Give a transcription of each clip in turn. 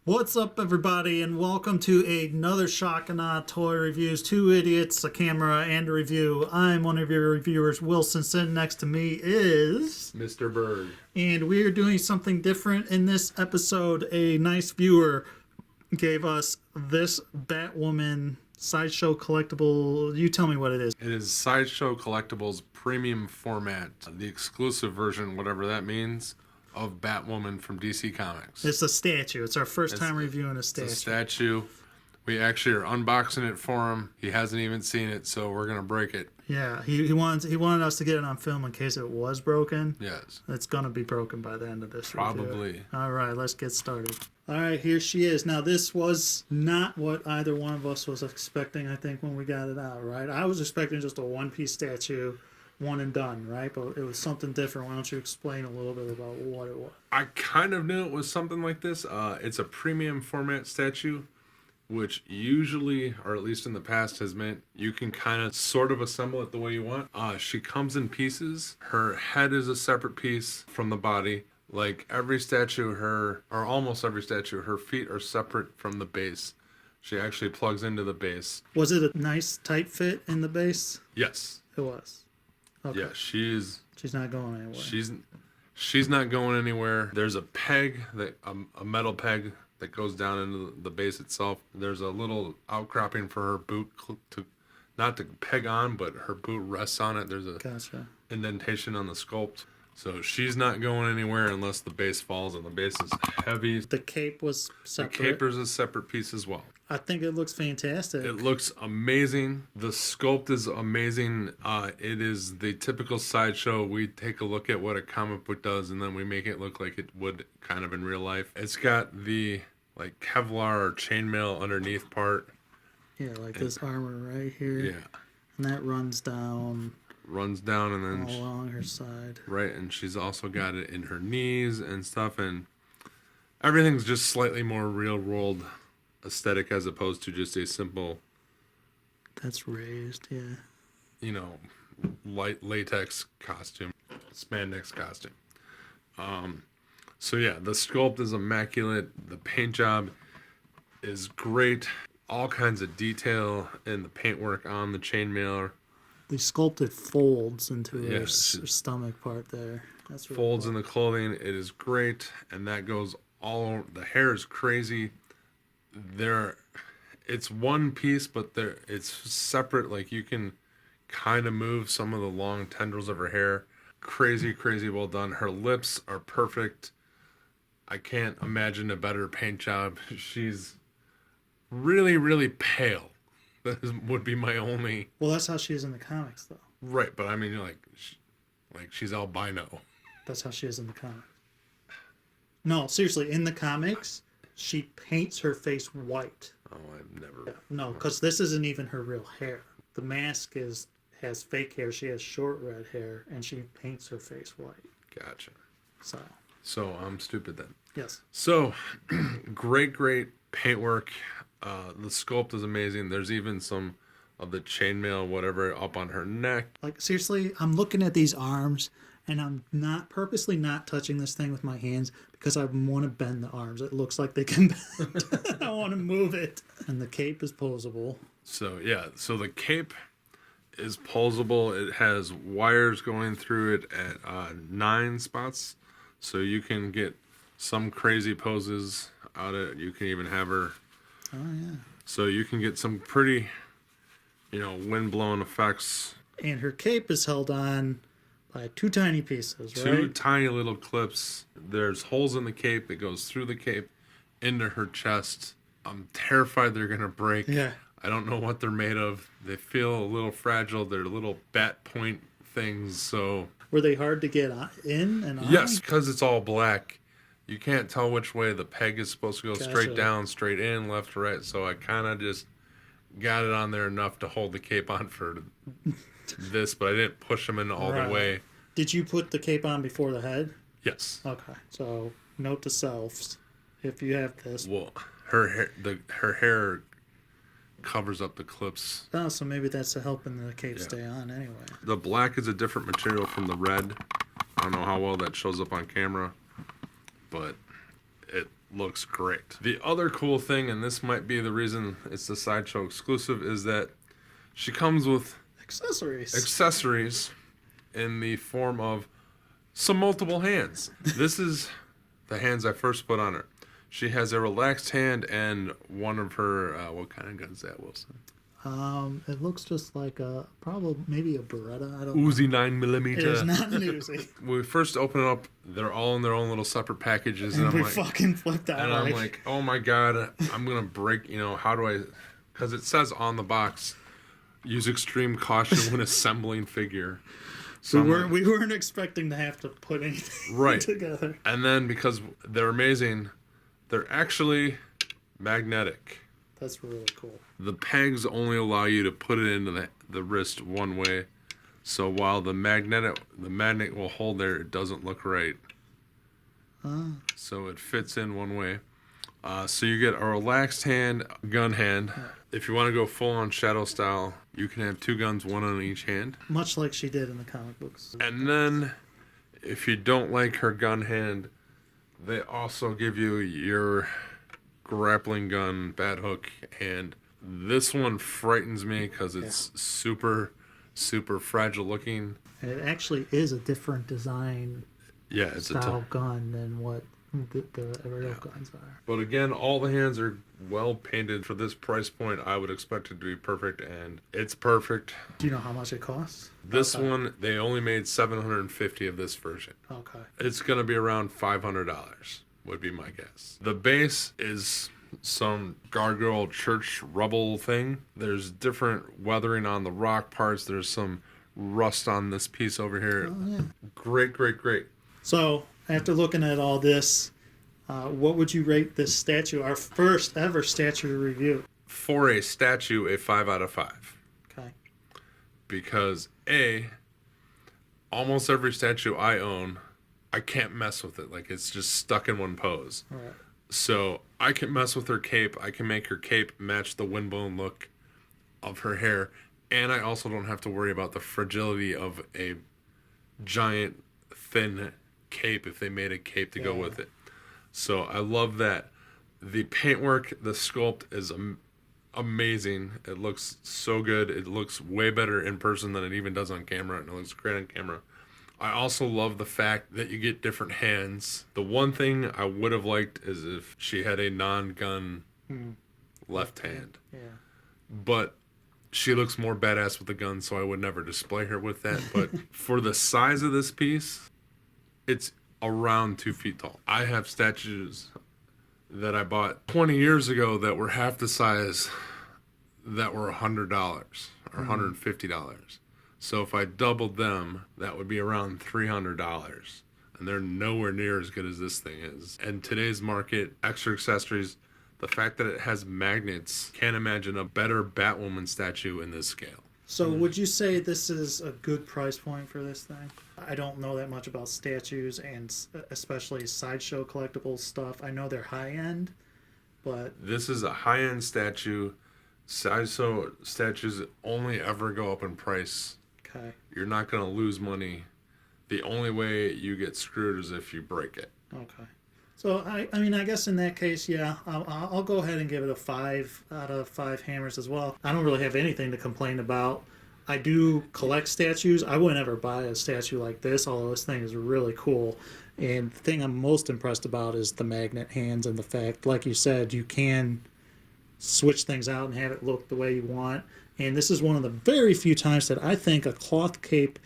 What's up, everybody, and welcome to another Shock and Awe Toy Reviews. Two idiots, a camera, and a review. I'm one of your reviewers, Wilson. Sitting next to me is Mr. Bird. And we are doing something different in this episode. A nice viewer gave us this Batwoman Sideshow Collectible. You tell me what it is. It is Sideshow Collectibles premium format, the exclusive version, whatever that means, of Batwoman from DC Comics. It's a statue. It's our first time reviewing a statue. It's a statue. We actually are unboxing it for him. He hasn't even seen it, so we're gonna break it. Yeah, he wanted us to get it on film in case it was broken. Yes. It's gonna be broken by the end of this Probably. review. All right, let's get started. All right, here she is. Now, this was not what either one of us was expecting, I think, when we got it out, right? I was expecting just a one-piece statue, one and done, right? But it was something different. Why don't you explain a little bit about what it was? I kind of knew it was something like this. It's a premium format statue, which usually, or at least in the past, has meant you can kind of sort of assemble it the way you want. She comes in pieces. Her head is a separate piece from the body. Like every statue, or almost every statue, her feet are separate from the base. She actually plugs into the base. Was it a nice tight fit in the base? Yes. It was. Okay. Yeah, she's not going anywhere. She's not going anywhere. There's a peg, a metal peg that goes down into the base itself. There's a little outcropping for her boot not to peg on, but her boot rests on it. There's a indentation on the sculpt. So she's not going anywhere unless the base falls, and the base is heavy. The cape was separate. The caper's a separate piece as well. I think it looks fantastic. It looks amazing. The sculpt is amazing. It is the typical Sideshow. We take a look at what a comic book does, and then we make it look like it would kind of in real life. It's got the like Kevlar or chainmail underneath part. Yeah, like this armor right here. Yeah. And that runs down and then all along her side. Right, and she's also got it in her knees and stuff, and everything's just slightly more real world aesthetic as opposed to just a simple, that's raised, yeah, light latex costume, spandex costume. So yeah, the sculpt is immaculate. The paint job is great. All kinds of detail in the paintwork on the chainmail. The sculpted folds into her stomach part there. That's really folds cool. in the clothing. It is great, and that goes all over. The hair is crazy. It's one piece, but it's separate. Like you can kind of move some of the long tendrils of her hair. Crazy well done. Her lips are perfect. I can't imagine a better paint job. She's really pale. That would be my only. Well, that's how she is in the comics, though. Right, but I mean, she's albino. That's how she is in the comics. No, seriously, in the comics, she paints her face white. Oh, I've never. Yeah, no, because this isn't even her real hair. The mask has fake hair. She has short red hair, and she paints her face white. Gotcha. So I'm stupid then. Yes. So, great paintwork. The sculpt is amazing. There's even some of the chainmail, whatever, up on her neck. Like, seriously, I'm looking at these arms, and I'm purposely not touching this thing with my hands because I want to bend the arms. It looks like they can bend. I want to move it. And the cape is posable. So, yeah. So, the cape is posable. It has wires going through it at 9 spots. So, you can get some crazy poses out of it. You can even have her... Oh, yeah. So you can get some pretty, wind-blown effects. And her cape is held on by two tiny pieces, right? Two tiny little clips. There's holes in the cape that goes through the cape into her chest. I'm terrified they're going to break. Yeah. I don't know what they're made of. They feel a little fragile. They're little bat point things, so... Were they hard to get in and on? Yes, because it's all black. You can't tell which way the peg is supposed to go. Gotcha. Straight down, straight in, left to right. So I kind of just got it on there enough to hold the cape on for this, but I didn't push them in all the way. Did you put the cape on before the head? Yes. Okay. So note to selves, if you have this. Well, her hair covers up the clips. Oh, so maybe that's helping the cape stay on anyway. The black is a different material from the red. I don't know how well that shows up on camera, but it looks great. The other cool thing, and this might be the reason it's the Sideshow exclusive, is that she comes with accessories in the form of some multiple hands. This is the hands I first put on her. She has a relaxed hand and one of her, what kind of gun is that, Wilson? It looks just like maybe a Beretta. I don't know. Uzi 9mm. It is not an Uzi. When we first open it up, they're all in their own little separate packages. And I'm we like, fucking flipped out. and I'm like, oh my God, I'm going to break, how do I, because it says on the box, use extreme caution when assembling figure. So we weren't expecting to have to put anything together. And then because they're amazing, they're actually magnetic. That's really cool. The pegs only allow you to put it into the wrist one way. So while the magnet will hold there, it doesn't look right. So it fits in one way. So you get a relaxed hand, gun hand. If you want to go full on shadow style, you can have two guns, one on each hand. Much like she did in the comic books. And then if you don't like her gun hand, they also give you your grappling gun, bat hook hand. This one frightens me because it's super, super fragile looking. And it actually is a different design it's style gun than what the real guns are. But again, all the hands are well painted. For this price point, I would expect it to be perfect, and it's perfect. Do you know how much it costs? This one, they only made 750 of this version. Okay. It's going to be around $500, would be my guess. The base is some gargoyle church rubble thing. There's different weathering on the rock parts. There's some rust on this piece over here. Oh, yeah. Great. So, after looking at all this, what would you rate this statue, our first ever statue review? For a statue, a 5 out of 5. Okay. Because almost every statue I own, I can't mess with it. Like, it's just stuck in one pose. All right. So I can mess with her cape. I can make her cape match the windblown look of her hair. And I also don't have to worry about the fragility of a giant, thin cape if they made a cape to go with it. So I love that. The paintwork, the sculpt is amazing. It looks so good. It looks way better in person than it even does on camera, and it looks great on camera. I also love the fact that you get different hands. The one thing I would have liked is if she had a non-gun left hand. Yeah. But she looks more badass with the gun, so I would never display her with that. But for the size of this piece, it's around 2 feet tall. I have statues that I bought 20 years ago that were half the size that were $100 or $150. So if I doubled them, that would be around $300. And they're nowhere near as good as this thing is. And today's market, extra accessories, the fact that it has magnets, can't imagine a better Batwoman statue in this scale. So would you say this is a good price point for this thing? I don't know that much about statues and especially Sideshow Collectibles stuff. I know they're high-end, but... This is a high-end statue. Sideshow statues only ever go up in price. Okay. You're not going to lose money. The only way you get screwed is if you break it. Okay. So, I mean, I guess in that case, yeah, I'll go ahead and give it a 5 out of 5 hammers as well. I don't really have anything to complain about. I do collect statues. I wouldn't ever buy a statue like this, although this thing is really cool. And the thing I'm most impressed about is the magnet hands and the fact, like you said, you can switch things out and have it look the way you want. And this is one of the very few times that I think a cloth cape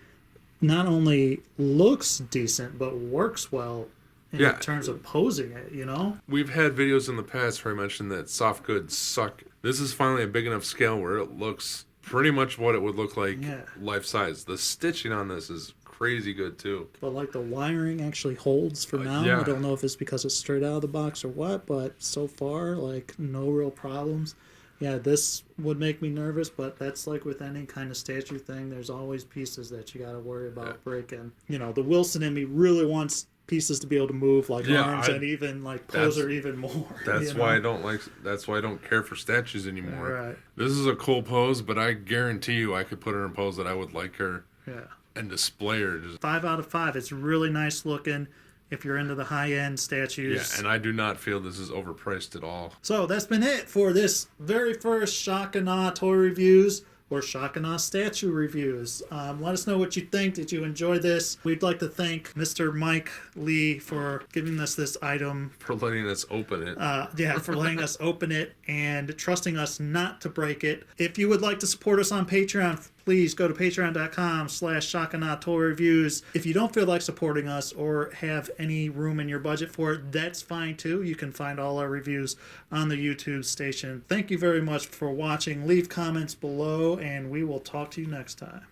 not only looks decent, but works well in terms of posing it, you know? We've had videos in the past where I mentioned that soft goods suck. This is finally a big enough scale where it looks pretty much what it would look like life size. The stitching on this is crazy good too. But like the wiring actually holds for now. I don't know if it's because it's straight out of the box or what, but so far, like, no real problems. Yeah, this would make me nervous, but that's like with any kind of statue thing. There's always pieces that you got to worry about breaking. You know, the Wilson in me really wants pieces to be able to move, like arms and even like pose her even more. That's why I don't like. That's why I don't care for statues anymore. Right. This is a cool pose, but I guarantee you, I could put her in a pose that I would like her. Yeah. And display her. 5 out of 5. It's really nice looking. if you're into the high-end statues. Yeah, and I do not feel this is overpriced at all. So that's been it for this very first Shock and Awe toy reviews or Shock and Awe statue reviews. Let us know what you think. Did you enjoy this? We'd like to thank Mr. Mike Lee for giving us this item. For letting us open it. For letting us open it and trusting us not to break it. If you would like to support us on Patreon, please go to patreon.com/shockandawetoyreviews. If you don't feel like supporting us or have any room in your budget for it, that's fine too. You can find all our reviews on the YouTube station. Thank you very much for watching. Leave comments below, and we will talk to you next time.